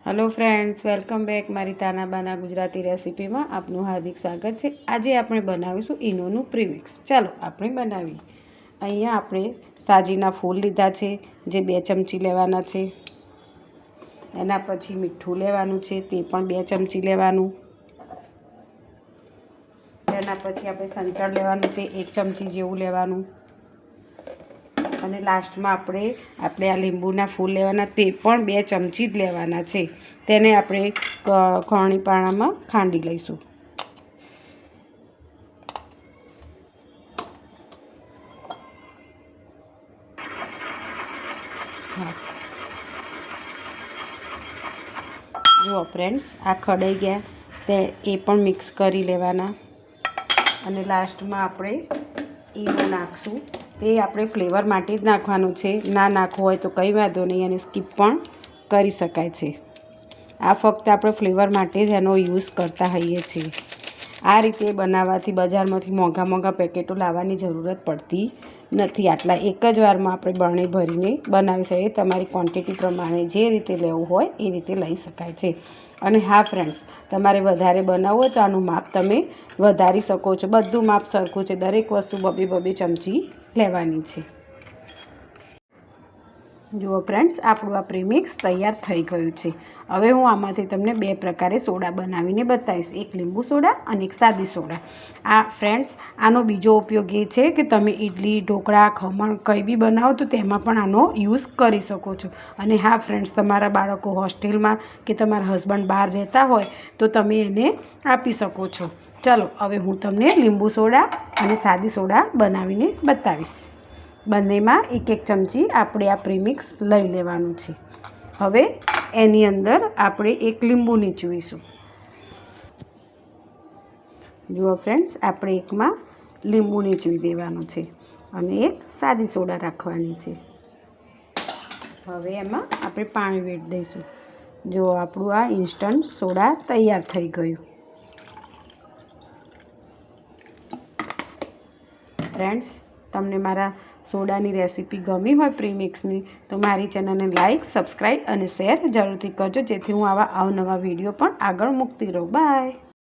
Hello friends, welcome back मारी ताना बाना गुजराती रेसिपी में आपनु हार्दिक स्वागत है। आज आपणे बनावीशुं ईनोनुं प्रीमिक्स। चलो आपणे बनावी। अहींया आपणे साजीना फूल लीधा छे जे 2 चमची लेवाना छे। एना पछी मीठुं लेवानुं छे ते पण 2 चमची लेवानुं। एना पछी आपणे संचळ लेवानुं ते 1 चमची जेवुं लेवानुं। અને લાસ્ટમાં આપણે આ લીંબુના ફૂલ લેવાના તે પણ 2 ચમચી જ લેવાના છે। તેને આપણે ખોરણી પાણામાં ખાંડી લઈશું। જુઓ ફ્રેન્ડ્સ, આ ખડાઈ ગયા તે એ પણ મિક્સ કરી લેવાના। અને લાસ્ટમાં આપણે ઈનો નાખશું। તે આપણે ફ્લેવર માટે જ નાખવાનું છે। ના નાખવું હોય તો કંઈ વાંધો નહીં, અને સ્કીપ પણ કરી શકાય છે। આ ફક્ત આપણે ફ્લેવર માટે જ એનો યુઝ કરતા હોઈએ છીએ। આ રીતે બનાવવાથી બજારમાંથી મોંઘા પેકેટો લાવવાની જરૂરત પડતી નથી। આટલા એક જ વારમાં આપણે બરણી ભરીને બનાવી શકીએ। તમારી ક્વોન્ટિટી પ્રમાણે જે રીતે લેવું હોય એ રીતે લઈ શકાય છે। અને હા ફ્રેન્ડ્સ, તમારે વધારે બનાવવું હોય તો આનું માપ તમે વધારી શકો છો। બધું માપ સરખું છે। દરેક વસ્તુ 2 ચમચી લેવાની છે। જુઓ ફ્રેન્ડ્સ, આપણું આ પ્રીમિક્સ તૈયાર થઈ ગયું છે। હવે હું આમાંથી તમને 2 પ્રકારે સોડા બનાવીને બતાવીશ। એક લીંબુ સોડા અને એક સાદી સોડા। આ ફ્રેન્ડ્સ, આનો બીજો ઉપયોગ એ છે કે તમે ઇડલી, ઢોકળા, ખમણ કંઈ બી બનાવો તો તેમાં પણ આનો યુઝ કરી શકો છો। અને હા ફ્રેન્ડ્સ, તમારા બાળકો હોસ્ટેલમાં કે તમારા હસબન્ડ બહાર રહેતા હોય તો તમે એને આપી શકો છો। ચાલો હવે હું તમને લીંબુ સોડા અને સાદી સોડા બનાવીને બતાવીશ। બંનેમાં 1 ચમચી આપણે આ પ્રીમિક્સ લઈ લેવાનું છે। હવે એની અંદર આપણે એક લીંબુ નીચવીશું। જુઓ ફ્રેન્ડ્સ, આપણે એકમાં લીંબુ નીચવી દેવાનું છે અને એક સાદી સોડા રાખવાની છે। હવે એમાં આપણે પાણી વેડી દઈશું। જો આપણું આ ઇન્સ્ટન્ટ સોડા તૈયાર થઈ ગયું। ફ્રેન્ડ્સ, તમને મારા સોડાની રેસીપી ગમી હોય પ્રીમિક્સની તો મારી ચેનલને લાઇક, સબસ્ક્રાઈબ અને શેર જરૂરથી કરજો, જેથી હું આવા અવનવા વિડીયો પણ આગળ મૂકતી રહું। બાય।